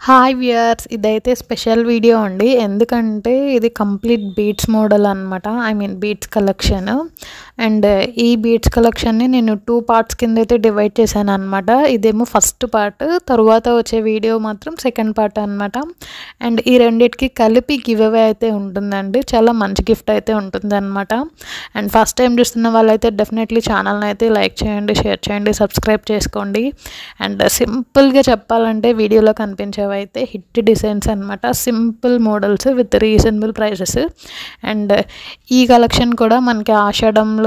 Hi viewers, ఇదైతే special video అండి. ఎందుకంటే ఇది కంప్లీట్ బీట్స్ మోడల్ అనమాట. Beats collection. అండ్ ఈ బీట్స్ కలెక్షన్ని నేను 2 పార్ట్స్ కింద అయితే డివైడ్ చేశాను అనమాట. ఇదేమో ఫస్ట్ పార్ట్, తరువాత వచ్చే వీడియో మాత్రం సెకండ్ పార్ట్ అనమాట. అండ్ ఈ రెండింటికి కలిపి గివ్ అవే అయితే ఉంటుందండి. చాలా మంచి గిఫ్ట్ అయితే ఉంటుంది అనమాట. అండ్ ఫస్ట్ టైం చూస్తున్న వాళ్ళైతే డెఫినెట్లీ ఛానల్ని అయితే లైక్ చేయండి, షేర్ చేయండి, సబ్స్క్రైబ్ చేసుకోండి. అండ్ సింపుల్గా చెప్పాలంటే వీడియోలో కనిపించేవి అయితే హిట్ డిజైన్స్ అనమాట. Simple models with reasonable prices. And ఈ కలెక్షన్ కూడా మనకి ఆషాఢంలో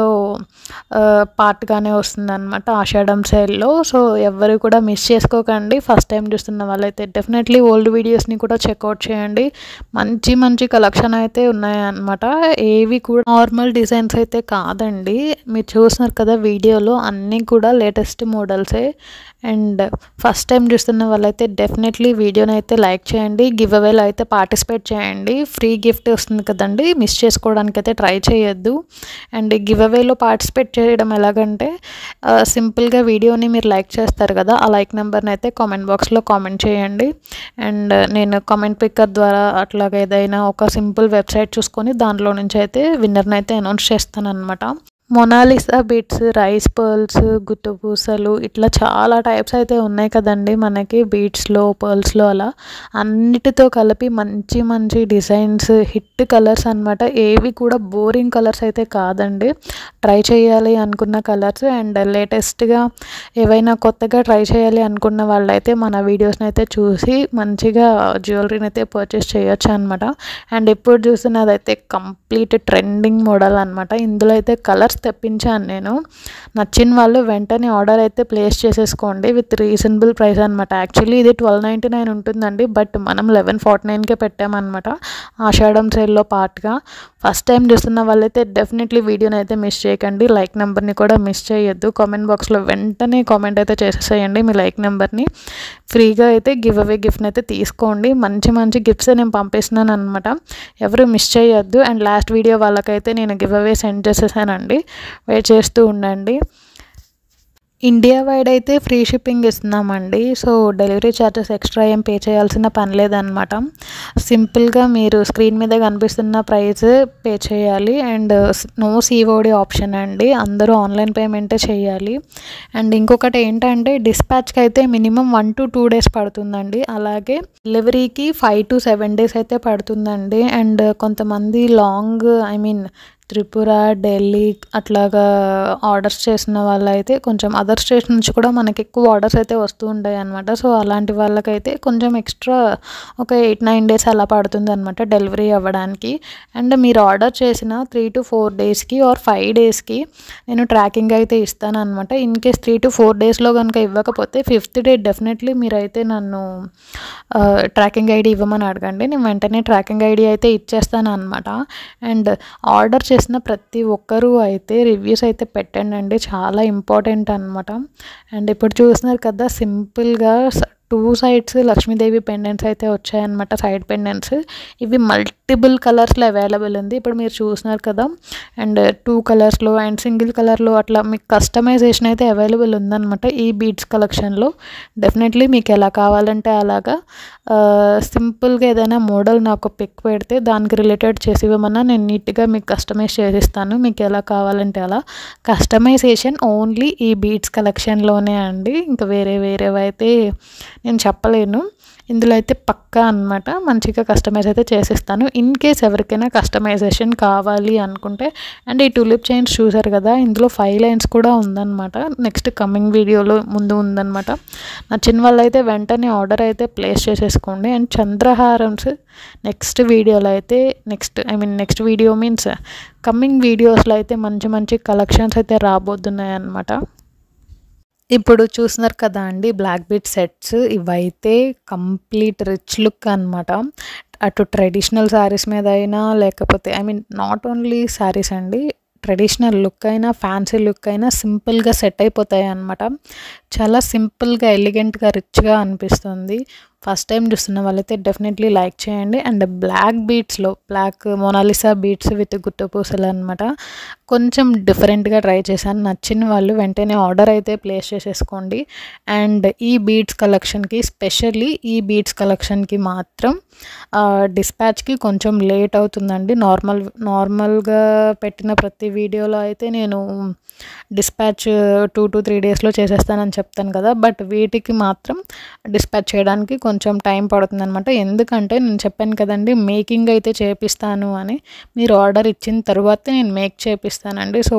పార్ట్గానే వస్తుంది అనమాట, ఆషాఢం సేల్లో. సో ఎవరు కూడా మిస్ చేసుకోకండి. ఫస్ట్ టైం చూస్తున్న వాళ్ళైతే డెఫినెట్లీ ఓల్డ్ వీడియోస్ని కూడా చెక్అవుట్ చేయండి. మంచి మంచి కలెక్షన్ అయితే ఉన్నాయన్నమాట. ఏవి కూడా నార్మల్ డిజైన్స్ అయితే కాదండి. మీరు చూస్తున్నారు కదా వీడియోలో, అన్నీ కూడా లేటెస్ట్ మోడల్సే. అండ్ ఫస్ట్ టైం చూస్తున్న వాళ్ళైతే డెఫినెట్లీ వీడియోని అయితే లైక్ చేయండి, గివ్ అవేలో అయితే పార్టిసిపేట్ చేయండి. ఫ్రీ గిఫ్ట్ వస్తుంది కదండి, మిస్ చేసుకోవడానికి అయితే ట్రై చేయొద్దు. అండ్ గివ్ అవేలో పార్టిసిపేట్ చేయడం ఎలాగంటే సింపుల్గా వీడియోని మీరు లైక్ చేస్తారు కదా, ఆ లైక్ నెంబర్ని అయితే కామెంట్ బాక్స్లో కామెంట్ చేయండి. అండ్ నేను కామెంట్ పిక్కర్ ద్వారా అట్లాగా ఏదైనా ఒక సింపుల్ వెబ్సైట్ చూసుకొని దాంట్లో నుంచి అయితే విన్నర్ని అయితే అనౌన్స్ చేస్తాను అనమాట. మొనాలిసా బీట్స్, రైస్ పర్ల్స్, గుత్తపూసలు, ఇట్లా చాలా టైప్స్ అయితే ఉన్నాయి కదండి మనకి బీట్స్లో, పర్ల్స్లో. అలా అన్నిటితో కలిపి మంచి మంచి డిజైన్స్, హిట్ కలర్స్ అనమాట. ఏవి కూడా బోరింగ్ కలర్స్ అయితే కాదండి, ట్రై చేయాలి అనుకున్న కలర్స్. అండ్ లేటెస్ట్గా ఏవైనా కొత్తగా ట్రై చేయాలి అనుకున్న వాళ్ళైతే మన వీడియోస్ని అయితే చూసి మంచిగా జ్యువెలరీని అయితే పర్చేస్ చేయొచ్చు అనమాట. అండ్ ఇప్పుడు చూస్తున్నదైతే కంప్లీట్ ట్రెండింగ్ మోడల్ అనమాట. ఇందులో అయితే కలర్స్ తెప్పించాను నేను. నచ్చిన వాళ్ళు వెంటనే ఆర్డర్ అయితే ప్లేస్ చేసేసుకోండి విత్ రీజనబుల్ ప్రైస్ అనమాట. యాక్చువల్లీ ఇది 1299 ఉంటుందండి, బట్ మనం 1149కే పెట్టామన్నమాట ఆషాఢం సేల్లో పార్ట్గా. ఫస్ట్ టైం చూస్తున్న వాళ్ళైతే డెఫినెట్లీ వీడియోని అయితే మిస్ చేయకండి. లైక్ నెంబర్ని కూడా మిస్ చేయొద్దు. కామెంట్ బాక్స్లో వెంటనే కామెంట్ అయితే చేసేసేయండి మీ లైక్ నెంబర్ని. ఫ్రీగా అయితే గివ్ అవే గిఫ్ట్ని అయితే తీసుకోండి. మంచి మంచి గిఫ్ట్స్ నేను పంపిస్తున్నాను అనమాట, ఎవరు మిస్ చేయొద్దు. అండ్ లాస్ట్ వీడియో వాళ్ళకైతే నేను గివ్ అవే సెండ్ చేసేసానండి, వెయిట్ చేస్తూ ఉండండి. ఇండియా వైడ్ అయితే ఫ్రీ షిప్పింగ్ ఇస్తున్నామండి. సో డెలివరీ ఛార్జెస్ ఎక్స్ట్రా ఏం పే చేయాల్సిన పని లేదనమాట. సింపుల్గా మీరు స్క్రీన్ మీద కనిపిస్తున్న ప్రైస్ పే చేయాలి. అండ్ నో సిఓడి ఆప్షన్ అండి, అందరూ ఆన్లైన్ పేమెంటే చేయాలి. అండ్ ఇంకొకటి ఏంటంటే డిస్పాచ్కి అయితే మినిమం 1 to 2 days పడుతుందండి. అలాగే డెలివరీకి 5 to 7 days అయితే పడుతుందండి. అండ్ కొంతమంది లాంగ్ త్రిపుర, ఢిల్లీ అట్లాగా ఆర్డర్స్ చేసిన వాళ్ళైతే కొంచెం అదర్ స్టేట్స్ నుంచి కూడా మనకి ఎక్కువ ఆర్డర్స్ అయితే వస్తూ ఉంటాయి అనమాట. సో అలాంటి వాళ్ళకైతే కొంచెం ఎక్స్ట్రా ఒక 8-9 days అలా పడుతుంది అనమాట డెలివరీ అవ్వడానికి. అండ్ మీరు ఆర్డర్ చేసిన 3 to 4 daysకి ఆర్ 5 daysకి నేను ట్రాకింగ్ అయితే ఇస్తాను అనమాట. ఇన్ కేస్ 3 to 4 daysలో కనుక ఇవ్వకపోతే 5th day డెఫినెట్లీ మీరైతే నన్ను ట్రాకింగ్ ఐడి ఇవ్వమని అడగండి, నేను వెంటనే ట్రాకింగ్ ఐడి అయితే ఇచ్చేస్తాను అనమాట. అండ్ ఆర్డర్ చేసిన ప్రతి ఒక్కరూ అయితే రివ్యూస్ అయితే పెట్టండి, చాలా ఇంపార్టెంట్ అనమాట. అండ్ ఇప్పుడు చూస్తున్నారు కదా సింపుల్గా 2 sides లక్ష్మీదేవి పెండెంట్స్ అయితే వచ్చాయన్నమాట, సైడ్ పెండెంట్స్. ఇవి మల్టిపుల్ కలర్స్లో అవైలబుల్ ఉంది, ఇప్పుడు మీరు చూస్తున్నారు కదా. అండ్ 2 కలర్స్లో అండ్ సింగిల్ కలర్లో అట్లా మీకు కస్టమైజేషన్ అయితే అవైలబుల్ ఉందన్నమాట ఈ బీడ్స్ కలెక్షన్లో. డెఫినెట్లీ మీకు ఎలా కావాలంటే అలాగా సింపుల్గా ఏదైనా మోడల్ నాకు పిక్ పెడితే దానికి రిలేటెడ్ చేసి ఇవ్వమన్నా నేను నీట్గా మీకు కస్టమైజ్ చేసిస్తాను. మీకు ఎలా కావాలంటే అలా కస్టమైజేషన్ ఓన్లీ ఈ బీడ్స్ కలెక్షన్లోనే అండి, ఇంకా వేరేవి అయితే నేను చెప్పలేను. ఇందులో అయితే పక్కా అనమాట మంచిగా కస్టమైజ్ అయితే చేసిస్తాను. ఇన్ కేస్ ఎవరికైనా కస్టమైజేషన్ కావాలి అనుకుంటే. అండ్ ఈ టూలిప్ చైన్స్ చూసారు కదా, ఇందులో 5 lines కూడా ఉందన్నమాట. నెక్స్ట్ కమింగ్ వీడియోలో ముందు ఉందన్నమాట. నచ్చిన వాళ్ళైతే వెంటనే ఆర్డర్ అయితే ప్లేస్ చేసేసుకోండి. అండ్ చంద్రహారమ్స్ నెక్స్ట్ వీడియోలో అయితే నెక్స్ట్ వీడియో మీన్స్ కమింగ్ వీడియోస్లో అయితే మంచి మంచి కలెక్షన్స్ అయితే రాబోతున్నాయి అన్నమాట. ఇప్పుడు చూస్తున్నారు కదా అండి బ్లాక్ బీట్ సెట్స్, ఇవైతే కంప్లీట్ రిచ్ లుక్ అనమాట. అటు ట్రెడిషనల్ శారీస్ మీద అయినా లేకపోతే నాట్ ఓన్లీ శారీస్ అండి, ట్రెడిషనల్ లుక్ అయినా ఫ్యాన్సీ లుక్ అయినా సింపుల్గా సెట్ అయిపోతాయి అన్నమాట. చాలా సింపుల్గా ఎలిగెంట్గా రిచ్గా అనిపిస్తుంది. ఫస్ట్ టైం చూస్తున్న వాళ్ళైతే డెఫినెట్లీ లైక్ చేయండి. అండ్ బ్లాక్ బీట్స్లో బ్లాక్ మొనాలిసా బీట్స్ విత్ గుట్టపూసలు అనమాట. కొంచెం డిఫరెంట్గా ట్రై చేశాను. నచ్చిన వాళ్ళు వెంటనే ఆర్డర్ అయితే ప్లేస్ చేసేసుకోండి. అండ్ ఈ బీట్స్ కలెక్షన్కి, స్పెషల్లీ ఈ బీట్స్ కలెక్షన్కి మాత్రం డిస్పాచ్కి కొంచెం లేట్ అవుతుందండి. నార్మల్గా పెట్టిన ప్రతి వీడియోలో అయితే నేను డిస్పాచ్ 2 to 3 డేస్లో చేసేస్తానని చెప్తాను కదా, బట్ వీటికి మాత్రం డిస్పాచ్ చేయడానికి కొంచెం టైం పడుతుంది అనమాట. ఎందుకంటే నేను చెప్పాను కదండి, మేకింగ్ అయితే చేపిస్తాను అని. మీరు ఆర్డర్ ఇచ్చిన తర్వాతే నేను మేక్ చేపిస్తానండి. సో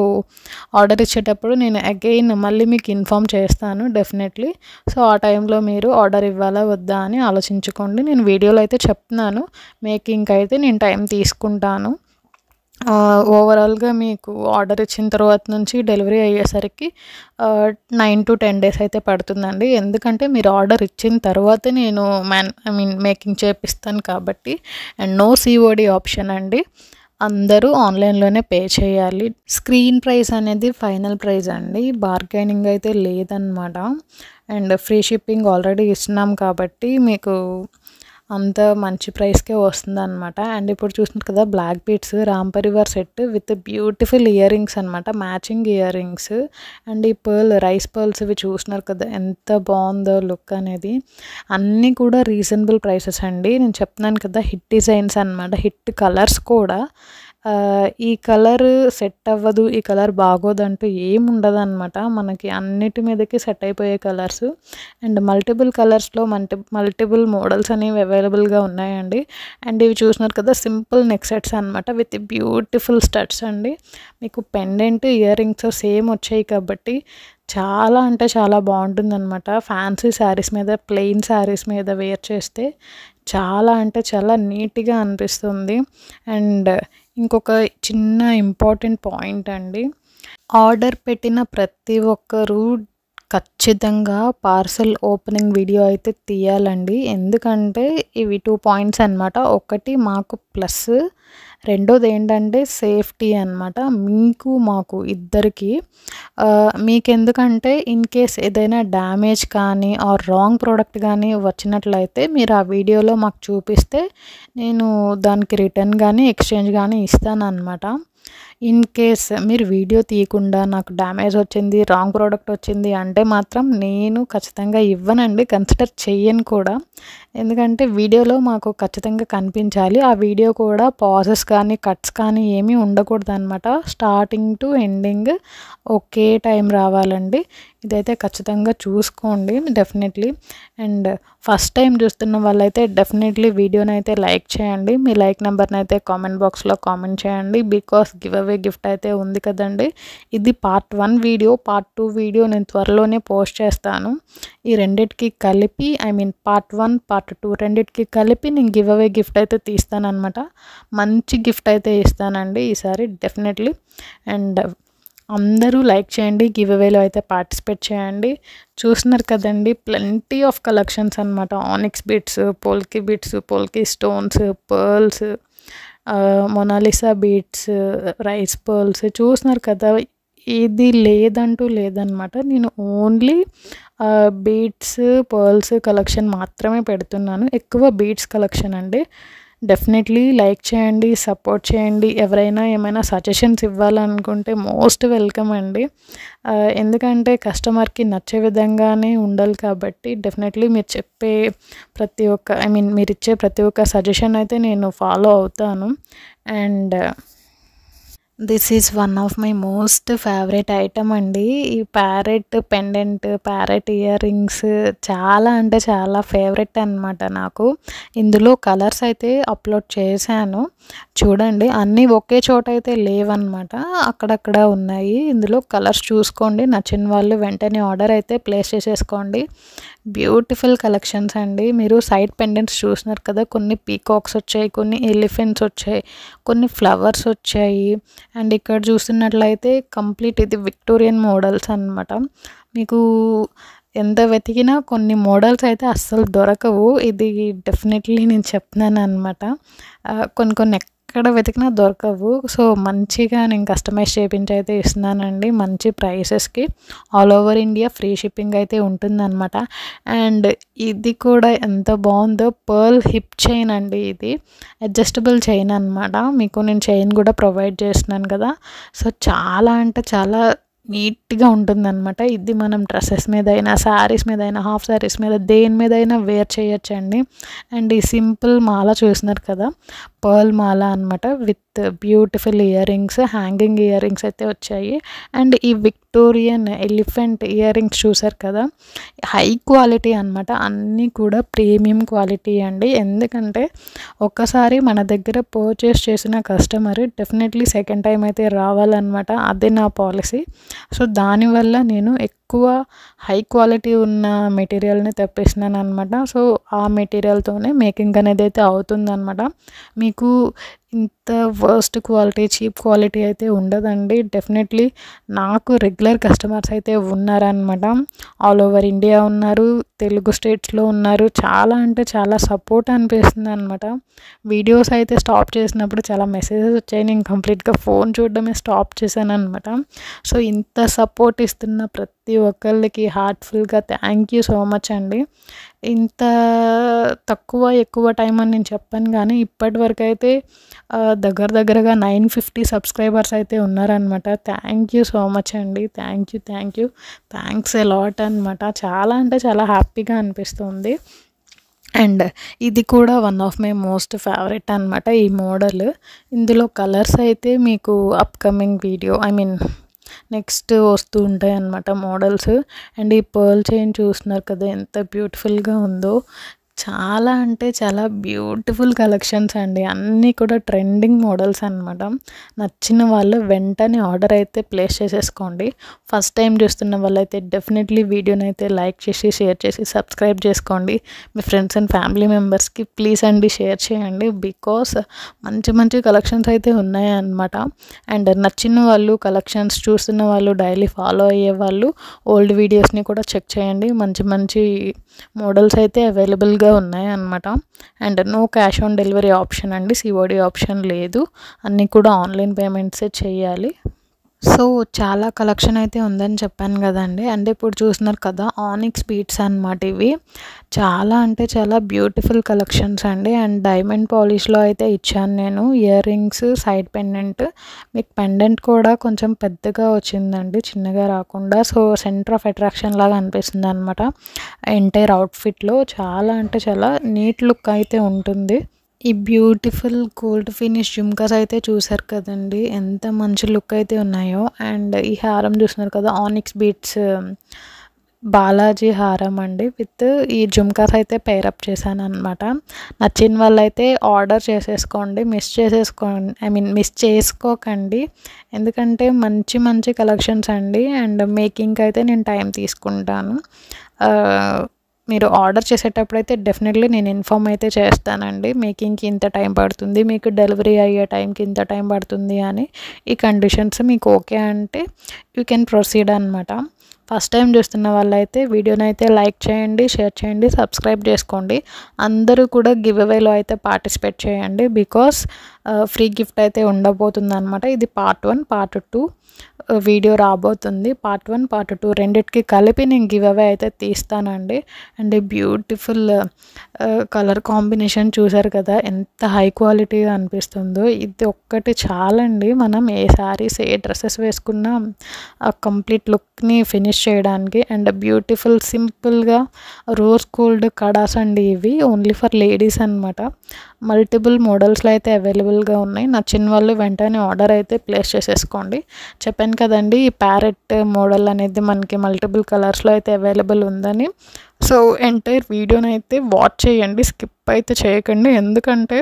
ఆర్డర్ ఇచ్చేటప్పుడు నేను అగైన్ మళ్ళీ మీకు ఇన్ఫామ్ చేస్తాను డెఫినెట్లీ. సో ఆ టైంలో మీరు ఆర్డర్ ఇవ్వాలా వద్దా అని ఆలోచించుకోండి. నేను వీడియోలో అయితే చెప్తున్నాను, మేకింగ్కి అయితే నేను టైం తీసుకుంటాను. ఓవరాల్గా మీకు ఆర్డర్ ఇచ్చిన తర్వాత నుంచి డెలివరీ అయ్యేసరికి 9 to 10 డేస్ అయితే పడుతుందండి. ఎందుకంటే మీరు ఆర్డర్ ఇచ్చిన తర్వాతే నేను మేకింగ్ చేపిస్తాను కాబట్టి. అండ్ నో COD ఆప్షన్ అండి, అందరూ ఆన్లైన్లోనే పే చేయాలి. స్క్రీన్ ప్రైస్ అనేది ఫైనల్ ప్రైస్ అండి, బార్గెనింగ్ అయితే లేదన్నమాట. అండ్ ఫ్రీ షిప్పింగ్ ఆల్రెడీ ఇస్తున్నాం కాబట్టి మీకు అంత మంచి ప్రైస్కే వస్తుంది అనమాట. అండ్ ఇప్పుడు చూస్తున్నారు కదా, black beads Ram Parivar set with beautiful earrings అనమాట, మ్యాచింగ్ ఇయర్ రింగ్స్. అండ్ ఈ రైస్ పర్ల్స్ ఇవి చూస్తున్నారు కదా ఎంత బాగుందో లుక్ అనేది. అన్నీ కూడా రీజనబుల్ ప్రైసెస్ అండి. నేను చెప్తున్నాను కదా, హిట్ డిజైన్స్ అనమాట, హిట్ కలర్స్ కూడా. ఈ కలర్ సెట్ అవ్వదు, ఈ కలర్ బాగోదంటూ ఏముండదు అనమాట. మనకి అన్నిటి మీదకి సెట్ అయిపోయే కలర్స్. అండ్ మల్టిపుల్ కలర్స్లో మల్టిపుల్ మోడల్స్ అనేవి అవైలబుల్గా ఉన్నాయండి. అండ్ ఇవి చూసినారు కదా, సింపుల్ నెక్ సెట్స్ అనమాట విత్ బ్యూటిఫుల్ స్టడ్స్ అండి. మీకు పెండెంట్ ఇయర్ రింగ్స్ సేమ్ వచ్చాయి కాబట్టి చాలా అంటే చాలా బాగుంటుందన్నమాట. ఫ్యాన్సీ శారీస్ మీద, ప్లెయిన్ శారీస్ మీద వేర్ చేస్తే చాలా అంటే చాలా నీట్గా అనిపిస్తుంది. అండ్ ఇంకొక చిన్న ఇంపార్టెంట్ పాయింట్ అండి, ఆర్డర్ పెట్టిన ప్రతి ఒక్కరూ ఖచ్చితంగా పార్సల్ ఓపెనింగ్ వీడియో అయితే తీయాలండి. ఎందుకంటే ఇవి 2 పాయింట్స్ అనమాట. ఒకటి మాకు ప్లస్, రెండోది ఏంటంటే సేఫ్టీ అనమాట, మీకు మాకు ఇద్దరికి. మీకెందుకంటే ఇన్ కేస్ ఏదైనా డ్యామేజ్ కానీ ఆర్ రాంగ్ ప్రోడక్ట్ కానీ వచ్చినట్లయితే మీరు ఆ వీడియోలో మాకు చూపిస్తే నేను దానికి రిటర్న్ కానీ ఎక్స్చేంజ్ కానీ ఇస్తానన్నమాట. ఇన్ కేస్ మీరు వీడియో తీయకుండా నాకు డ్యామేజ్ వచ్చింది, రాంగ్ ప్రోడక్ట్ వచ్చింది అంటే మాత్రం నేను ఖచ్చితంగా ఇవ్వనండి, కన్సిడర్ చెయ్యను కూడా. ఎందుకంటే వీడియోలో మాకు ఖచ్చితంగా కనిపించాలి. ఆ వీడియో కూడా పాజెస్ కానీ కట్స్ కానీ ఏమీ ఉండకూడదు అనమాట. Starting to ending okay time రావాలండి. ఇదైతే ఖచ్చితంగా చూసుకోండి డెఫినెట్లీ. అండ్ ఫస్ట్ టైం చూస్తున్న వాళ్ళైతే డెఫినెట్లీ వీడియోని అయితే లైక్ చేయండి. మీ లైక్ నెంబర్ని అయితే కామెంట్ బాక్స్లో కామెంట్ చేయండి, బికాస్ గివ్ అవే గిఫ్ట్ అయితే ఉంది కదండి. ఇది పార్ట్ 1 వీడియో. పార్ట్ 2 వీడియో నేను త్వరలోనే పోస్ట్ చేస్తాను. ఈ రెండిటికి కలిపి, పార్ట్ 1 పార్ట్ 2 రెండిటికి కలిపి నేను గివ్ అవే గిఫ్ట్ అయితే తీస్తానన్నమాట. మంచి గిఫ్ట్ అయితే ఇస్తానండి ఈసారి డెఫినెట్లీ. అండ్ అందరూ లైక్ చేయండి, గివ్ అవేలో అయితే పార్టిసిపేట్ చేయండి. చూస్తున్నారు కదండి, ప్లెంటీ ఆఫ్ కలెక్షన్స్ అనమాట. Onyx beads, polki stones, pearls, Mona Lisa beads, rice pearls చూస్తున్నారు కదా. ఇది లేదంటూ లేదనమాట. నేను ఓన్లీ బీట్స్, పర్ల్స్ కలెక్షన్ మాత్రమే పెడుతున్నాను. ఎక్కువ బీట్స్ కలెక్షన్ అండి. డెఫినెట్లీ లైక్ చేయండి, సపోర్ట్ చేయండి. ఎవరైనా ఏమైనా సజెషన్స్ ఇవ్వాలనుకుంటే మోస్ట్ వెల్కమ్ అండి. ఎందుకంటే కస్టమర్కి నచ్చే విధంగానే ఉండాలి కాబట్టి డెఫినెట్లీ మీరు చెప్పే ప్రతి ఒక్క మీరు ఇచ్చే ప్రతి ఒక్క సజెషన్ అయితే నేను ఫాలో అవుతాను. And this is one of my most favourite item అండి. ఈ parrot pendant, parrot ear rings చాలా అంటే చాలా ఫేవరెట్ అనమాట నాకు. ఇందులో కలర్స్ అయితే అప్లోడ్ చేశాను చూడండి. అన్నీ ఒకే చోట అయితే లేవన్నమాట, అక్కడక్కడ ఉన్నాయి. ఇందులో కలర్స్ చూసుకోండి, నచ్చిన వాళ్ళు వెంటనే ఆర్డర్ అయితే ప్లేస్ చేసేసుకోండి. బ్యూటిఫుల్ కలెక్షన్స్ అండి. మీరు సైడ్ పెండెంట్స్ చూస్తున్నారు కదా, కొన్ని పీకాక్స్ వచ్చాయి, కొన్ని ఎలిఫెంట్స్ వచ్చాయి, కొన్ని ఫ్లవర్స్ వచ్చాయి. అండ్ ఇక్కడ చూస్తున్నట్లయితే కంప్లీట్ ఇది విక్టోరియన్ మోడల్స్ అనమాట. మీకు ఎంత వెతికినా కొన్ని మోడల్స్ అయితే అస్సలు దొరకవు. ఇది డెఫినెట్లీ నేను చెప్తున్నాను అనమాట. కొన్ని ఎక్కడ వెతికినా దొరకవు. సో మంచిగా నేను కస్టమైజ్ చేయించి అయితే ఇస్తున్నానండి మంచి ప్రైసెస్కి. All over India free shipping అయితే ఉంటుందన్నమాట. అండ్ ఇది కూడా ఎంత బాగుందో, పర్ల్ హిప్ చైన్ అండి. ఇది అడ్జస్టబుల్ చైన్ అనమాట. మీకు నేను చైన్ కూడా ప్రొవైడ్ చేస్తున్నాను కదా. సో చాలా అంటే చాలా నీట్గా ఉంటుందన్నమాట. ఇది మనం డ్రెస్సెస్ మీద అయినా, శారీస్ మీద అయినా, హాఫ్ శారీస్ మీద, దేని మీద అయినా వేర్ చేయొచ్చండి. అండ్ ఈ సింపుల్ మాల చూస్తున్నారు కదా, పర్ల్ మాల అనమాట. With beautiful ear rings, hanging ear rings అయితే వచ్చాయి. అండ్ ఈ విక్టోరియన్ ఎలిఫెంట్ ఇయర్ రింగ్స్ చూసారు కదా, హై క్వాలిటీ అనమాట. అన్నీ కూడా ప్రీమియం క్వాలిటీ అండి. ఎందుకంటే ఒక్కసారి మన దగ్గర పర్చేస్ చేసిన కస్టమర్ డెఫినెట్లీ సెకండ్ టైం అయితే రావాలన్నమాట. అదే నా పాలసీ. సో దానివల్ల నేను ఎక్కువ హై క్వాలిటీ ఉన్న మెటీరియల్ని తెప్పిస్తున్నాను అనమాట. సో ఆ మెటీరియల్తోనే మేకింగ్ అనేది అయితే అవుతుందన్నమాట. మీకు ఇంత వర్స్ట్ క్వాలిటీ, చీప్ క్వాలిటీ అయితే ఉండదండి. డెఫినెట్లీ నాకు రెగ్యులర్ కస్టమర్స్ అయితే ఉన్నారనమాట. ఆల్ ఓవర్ ఇండియా ఉన్నారు, తెలుగు స్టేట్స్లో ఉన్నారు. చాలా అంటే చాలా సపోర్ట్ అనిపిస్తుంది అనమాట. వీడియోస్ అయితే స్టాప్ చేసినప్పుడు చాలా మెసేజెస్ వచ్చాయి. నేను కంప్లీట్గా ఫోన్ చూడడమే స్టాప్ చేశాను అనమాట. సో ఇంత సపోర్ట్ ఇస్తున్న ప్రతి ఒక్కళ్ళకి హార్ట్ఫుల్గా థ్యాంక్ యూ సో మచ్ అండి. ఇంత తక్కువ ఎక్కువ టైం అని నేను చెప్పాను, కానీ ఇప్పటి వరకు అయితే దగ్గరగా 950 సబ్స్క్రైబర్స్ అయితే ఉన్నారనమాట. థ్యాంక్ యూ సో మచ్ అండి. థ్యాంక్స్ ఎ లాట్ అనమాట. చాలా అంటే చాలా హ్యాపీగా అనిపిస్తుంది. అండ్ ఇది కూడా one of my most favourite అనమాట ఈ మోడల్. ఇందులో కలర్స్ అయితే మీకు అప్కమింగ్ వీడియో, నెక్స్ట్ వస్తూ ఉంటాయి అన్నమాట మోడల్స్. అండ్ ఈ పర్ల్ చైన్ చూస్తున్నారు కదా ఎంత బ్యూటిఫుల్గా ఉందో. చాలా అంటే చాలా బ్యూటిఫుల్ కలెక్షన్స్ అండి. అన్నీ కూడా ట్రెండింగ్ మోడల్స్ అనమాట. నచ్చిన వాళ్ళు వెంటనే ఆర్డర్ అయితే ప్లేస్ చేసేసుకోండి. ఫస్ట్ టైం చూస్తున్న వాళ్ళైతే డెఫినెట్లీ వీడియోని అయితే లైక్ చేసి, షేర్ చేసి, సబ్స్క్రైబ్ చేసుకోండి. మీ ఫ్రెండ్స్ అండ్ ఫ్యామిలీ మెంబర్స్కి ప్లీజ్ అండి షేర్ చేయండి. బికాస్ మంచి కలెక్షన్స్ అయితే ఉన్నాయన్నమాట. అండ్ నచ్చిన వాళ్ళు, కలెక్షన్స్ చూస్తున్న వాళ్ళు, డైలీ ఫాలో అయ్యే వాళ్ళు ఓల్డ్ వీడియోస్ని కూడా చెక్ చేయండి. మంచి మోడల్స్ అయితే అవైలబుల్గా ఉన్నాయి అన్నమాట. And no cash on delivery option అండి, సిఓడి ఆప్షన్ లేదు. అన్నీ కూడా ఆన్లైన్ పేమెంట్సే చేయాలి. సో చాలా కలెక్షన్ అయితే ఉందని చెప్పాను కదండి. అండ్ ఇప్పుడు చూస్తున్నారు కదా ఆనిక్స్ బీడ్స్ అన్నమాట. ఇవి చాలా అంటే చాలా బ్యూటిఫుల్ కలెక్షన్స్ అండి. అండ్ డైమండ్ పాలిష్లో అయితే ఇచ్చాను నేను. Ear rings, side pendant. మీకు పెండెంట్ కూడా కొంచెం పెద్దగా వచ్చిందండి, చిన్నగా రాకుండా. సో సెంటర్ ఆఫ్ అట్రాక్షన్ లాగా అనిపిస్తుంది అనమాట ఎంటైర్ అవుట్ఫిట్లో. చాలా అంటే చాలా నీట్ లుక్ అయితే ఉంటుంది. ఈ బ్యూటిఫుల్ గోల్డ్ ఫినిష్ జుమ్కాస్ అయితే చూసారు కదండి, ఎంత మంచి లుక్ అయితే ఉన్నాయో. అండ్ ఈ హారం చూస్తున్నారు కదా, ఆనిక్స్ బీడ్స్ బాలాజీ హారం అండి. విత్ ఈ జుమ్కాస్ అయితే పేరప్ చేశాను అనమాట. నచ్చిన వాళ్ళైతే ఆర్డర్ చేసేసుకోండి, మిస్ చేసుకోకండి. ఎందుకంటే మంచి కలెక్షన్స్ అండి. అండ్ మేకింగ్కి అయితే నేను టైం తీసుకుంటాను. మీరు ఆర్డర్ చేసేటప్పుడు అయితే డెఫినెట్లీ నేను ఇన్ఫామ్ అయితే చేస్తానండి. మేకింగ్కి ఇంత టైం పడుతుంది, మీకు డెలివరీ అయ్యే టైంకి ఇంత టైం పడుతుంది అని. ఈ కండిషన్స్ మీకు ఓకే అంటే యూ కెన్ ప్రొసీడ్ అనమాట. ఫస్ట్ టైం చూస్తున్న వాళ్ళైతే వీడియోని అయితే లైక్ చేయండి, షేర్ చేయండి, సబ్స్క్రైబ్ చేసుకోండి. అందరూ కూడా గివ్ అవేలో అయితే పార్టిసిపేట్ చేయండి. బికాస్ ఫ్రీ గిఫ్ట్ అయితే ఉండబోతుంది అనమాట. ఇది పార్ట్ 1, పార్ట్ 2 వీడియో రాబోతుంది. పార్ట్ 1, పార్ట్ 2 రెండిటికి కలిపి నేను గివ్ అవే అయితే తీస్తానండి. అండ్ బ్యూటిఫుల్ కలర్ కాంబినేషన్ చూసారు కదా ఎంత హై క్వాలిటీగా అనిపిస్తుందో. ఇది ఒక్కటి చాలండి, మనం ఏ శారీస్, ఏ డ్రెస్సెస్ వేసుకున్నా కంప్లీట్ లుక్ని ఫినిష్ చేయడానికి. అండ్ బ్యూటిఫుల్ సింపుల్గా రోజ్ గోల్డ్ కడాస్ అండి. ఇవి ఓన్లీ ఫర్ లేడీస్ అనమాట. మల్టిపుల్ మోడల్స్లో అయితే అవైలబుల్గా ఉన్నాయి. నచ్చిన వాళ్ళు వెంటనే ఆర్డర్ అయితే ప్లేస్ చేసేసుకోండి. చెప్పాను కదండి ఈ ప్యారెట్ మోడల్ అనేది మనకి మల్టిపుల్ కలర్స్లో అయితే అవైలబుల్ ఉందని. సో ఎంటైర్ వీడియోని అయితే వాచ్ చేయండి, స్కిప్ అయితే చేయకండి. ఎందుకంటే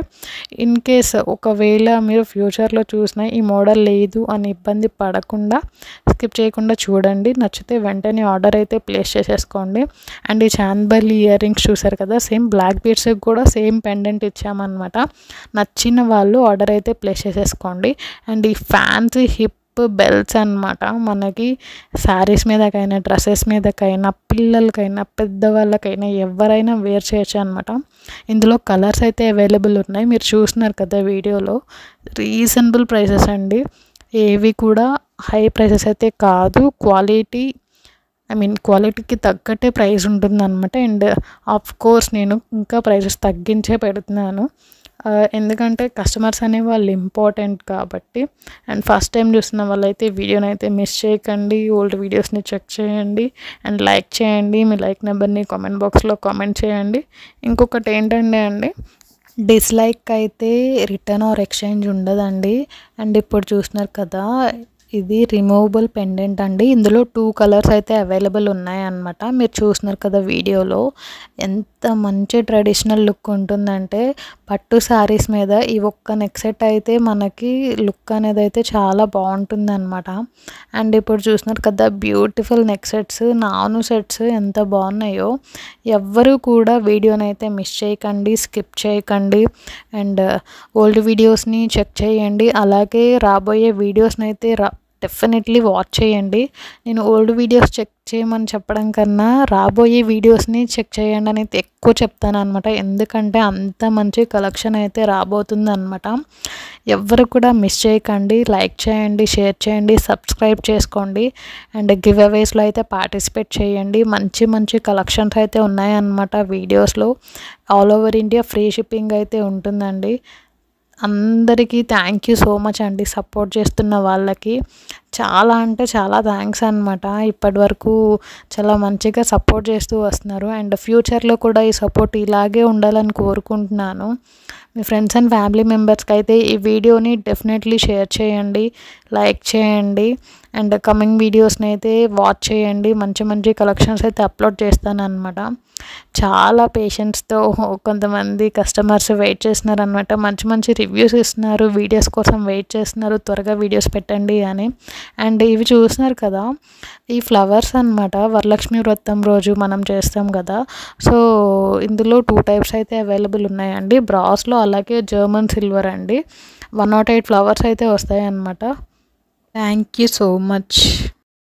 ఇన్ కేస్ ఒకవేళ మీరు ఫ్యూచర్లో చూసినా ఈ మోడల్ లేదు అని ఇబ్బంది పడకుండా స్కిప్ చేయకుండా చూడండి. నచ్చితే వెంటనే ఆర్డర్ అయితే ప్లేస్ చేసేసుకోండి. అండ్ ఈ చాందబలి ఇయర్ రింగ్స్ చూసారు కదా, సేమ్ బ్లాక్ బీడ్స్కి కూడా సేమ్ పెండెంట్ ఇచ్చామన్నమాట. నచ్చిన వాళ్ళు ఆర్డర్ అయితే ప్లేస్ చేసేసుకోండి. అండ్ ఈ ఫ్యాన్సీ హిప్ టైప్ బెల్ట్స్ అన్నమాట. మనకి శారీస్ మీదకైనా, డ్రెస్సెస్ మీదకైనా, పిల్లలకైనా, పెద్దవాళ్ళకైనా ఎవరైనా వేర్ చేయొచ్చు అనమాట. ఇందులో కలర్స్ అయితే అవైలబుల్ ఉన్నాయి. మీరు చూస్తున్నారు కదా వీడియోలో. రీజనబుల్ ప్రైసెస్ అండి. ఏవి కూడా హై ప్రైసెస్ అయితే కాదు. క్వాలిటీకి తగ్గట్టే ప్రైస్ ఉంటుందన్నమాట. అండ్ ఆఫ్ కోర్స్ నేను ఇంకా ప్రైసెస్ తగ్గించే పెడుతున్నాను. ఎందుకంటే కస్టమర్స్ అనే వాళ్ళు ఇంపార్టెంట్ కాబట్టి. అండ్ ఫస్ట్ టైం చూస్తున్న వాళ్ళైతే వీడియోని అయితే మిస్ చేయకండి. ఓల్డ్ వీడియోస్ని చెక్ చేయండి అండ్ లైక్ చేయండి. మీ లైక్ నెంబర్ని కామెంట్ బాక్స్లో కామెంట్ చేయండి. ఇంకొకటి ఏంటంటే అండి, డిస్లైక్ అయితే రిటర్న్ ఆర్ ఎక్స్చేంజ్ ఉండదండి. అండ్ ఇప్పుడు చూస్తున్నారు కదా, ఇది రిమూవబుల్ పెండెంట్ అండి. ఇందులో 2 కలర్స్ అయితే అవైలబుల్ ఉన్నాయన్నమాట. మీరు చూస్తున్నారు కదా వీడియోలో. ఎంత మంచి ట్రెడిషనల్ లుక్ ఉంటుందంటే పట్టు శారీస్ మీద ఈ ఒక్క నెక్ సెట్ అయితే మనకి లుక్ అనేది అయితే చాలా బాగుంటుందన్నమాట. అండ్ ఇప్పుడు చూస్తున్నారు కదా బ్యూటిఫుల్ నెక్ సెట్స్, నాను సెట్స్ ఎంత బాగున్నాయో. ఎవ్వరూ కూడా వీడియోని అయితే మిస్ చేయకండి, స్కిప్ చేయకండి. అండ్ ఓల్డ్ వీడియోస్ని చెక్ చేయండి. అలాగే రాబోయే వీడియోస్ని అయితే డెఫినెట్లీ వాచ్ చేయండి. నేను ఓల్డ్ వీడియోస్ చెక్ చేయమని చెప్పడం కన్నా రాబోయే వీడియోస్ని చెక్ చేయండి అని ఎక్కువ చెప్తాను అనమాట. ఎందుకంటే అంత మంచి కలెక్షన్ అయితే రాబోతుంది అనమాట. ఎవ్వరు కూడా మిస్ చేయకండి. లైక్ చేయండి, షేర్ చేయండి, సబ్స్క్రైబ్ చేసుకోండి. అండ్ గివ్ అవేస్లో అయితే పార్టిసిపేట్ చేయండి. మంచి మంచి కలెక్షన్స్ అయితే ఉన్నాయన్నమాట వీడియోస్లో. All over India free shipping అయితే ఉంటుందండి. అందరికీ థ్యాంక్ యూ సో మచ్ అండి. సపోర్ట్ చేస్తున్న వాళ్ళకి చాలా అంటే చాలా థ్యాంక్స్ అనమాట. ఇప్పటి వరకు చాలా మంచిగా సపోర్ట్ చేస్తూ వస్తున్నారు. అండ్ ఫ్యూచర్లో కూడా ఈ సపోర్ట్ ఇలాగే ఉండాలని కోరుకుంటున్నాను. మీ ఫ్రెండ్స్ అండ్ ఫ్యామిలీ మెంబర్స్కి అయితే ఈ వీడియోని డెఫినెట్లీ షేర్ చేయండి, లైక్ చేయండి. అండ్ కమింగ్ వీడియోస్ని అయితే వాచ్ చేయండి. మంచి మంచి కలెక్షన్స్ అయితే అప్లోడ్ చేస్తాను అనమాట. చాలా పేషెన్స్తో కొంతమంది కస్టమర్స్ వెయిట్ చేస్తున్నారు అనమాట. మంచి మంచి రివ్యూస్ ఇస్తున్నారు, వీడియోస్ కోసం వెయిట్ చేస్తున్నారు, త్వరగా వీడియోస్ పెట్టండి అని. అండ్ ఇవి చూస్తున్నారు కదా, ఈ ఫ్లవర్స్ అనమాట వరలక్ష్మి వ్రతం రోజు మనం చేస్తాం కదా. సో ఇందులో 2 టైప్స్ అయితే అవైలబుల్ ఉన్నాయండి, బ్రాస్లో అలాగే జర్మన్ సిల్వర్ అండి. 108 ఫ్లవర్స్ అయితే వస్తాయి అన్నమాట. Thank you so much.